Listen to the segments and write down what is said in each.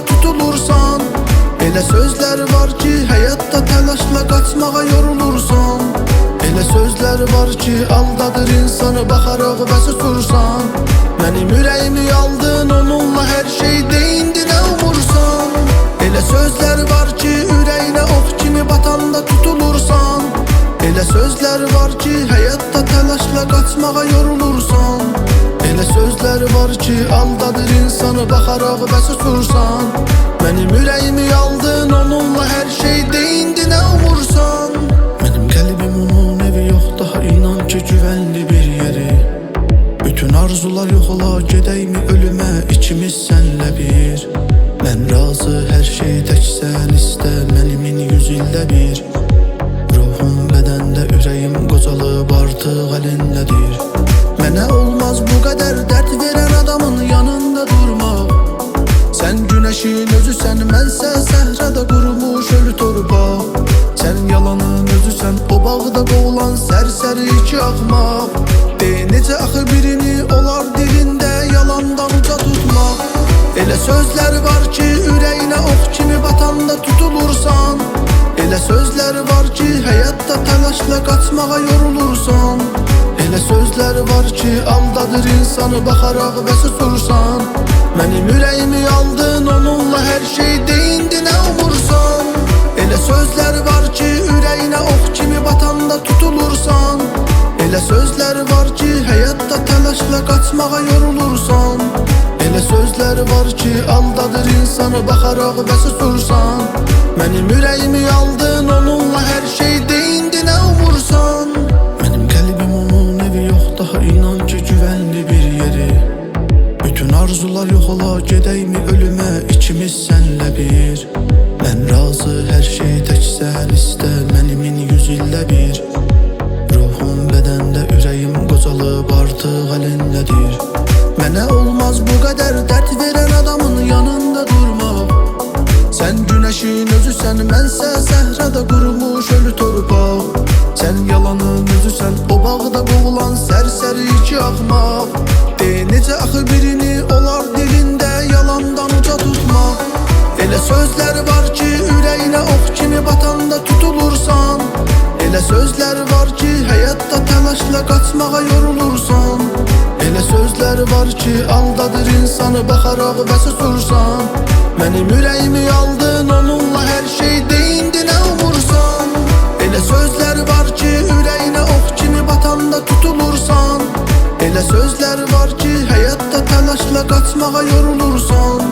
tutulursan. Elə sözlər var ki, həyatda təlaşla qaçmağa yorulursan. Elə sözlər var ki, aldadır insanı, baxaraq və susursan. Mənim ürəyimi aldın, onunla hər şeydə indi nə umursan. Elə sözlər var ki, ürəyinə ox kimi batanda tutulursan. Elə sözlər var ki, həyatda təlaşla qaçmağa yorulursan. Elə sözlər var ki, aldadır insanı, baxaraq və susursan. Mənim ürəyimi aldın, onunla hər şeydə indi nə umursan. Mənim qəlbim onun evi yox, daha inan ki, güvənli bir yeri. Bütün arzular yox ola, gedəymi ölümə, ikimiz sənlə bir. Mən razı, hər şey tək sən istə, mənimin 100 ildə bir. Ruhum bədəndə, ürəyim qocalıb artıq əlindədir. Mənə olmaz bu qədər dərd verən adamın yanında durmaq. Sən günəşin özüsən, mənsə səhrada qurumuş ölü torpaq. Sən yalanın özüsən, o bağda qoğulan sərsəri iki axmaq. Necə axı birini olar dilində yalandan uca tutmaq. Elə sözlər var ki, ürəyinə ox kimi batanda tutulursan. Elə sözlər var ki, həyatda təlaşla qaçmağa yorulursan. Elə sözlər var ki, aldadır insanı, baxaraq və susursan. Mənim ürəyimi aldın, onunla hər şeydə indi nə umursan. Elə sözlər var ki, ürəyinə ox kimi batanda tutulursan. Elə sözlər var ki, həyatda təlaşla qaçmağa yorulursan. Elə sözlər var ki, aldadır insanı, baxaraq və susursan. Mənim ürəyimi aldın, onunla hər şeydə indi nə umursan. Mənim qəlbim onun evi yox, daha inan ki, güvənli bir yeri. Bütün arzular yox ola, gedəymi ölümə, ikimiz sənlə bir. Mən razı, hər şey tək sən istə, mənimin 100 ildə bir. Ruhum bədəndə, ürəyim qocalıb artıq əlindədir. Mənə olmaz bu qədər dərd verən adamın yanında durmaq. Sən günəşin özüsən, mənsə səhrada qurumuş ölü torpaq. Sən yalanın özüsən, o bağda qoğulan sərsəri iki axmaq. Necə axı birini olar dilində yalandan uca tutmaq. Elə sözlər var ki, ürəyinə ox kimi batanda tutulursan. Elə sözlər var ki, həyatda təlaşla qaçmağa yorulursan. Elə sözlər var ki, aldadır insanı, baxaraq və susursan. Mənim ürəyimi aldın, onunla hər şeydə indi nə umursan. Elə sözlər var ki, ürəyinə ox kimi batanda tutulursan. Elə sözlər var ki, həyatda təlaşla qaçmağa yorulursan.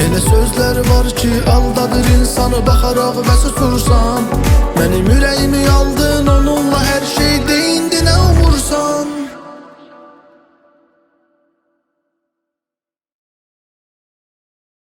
Elə sözlər var ki, aldadır insanı, baxaraq və susursan. Mənim ürəyimi aldın.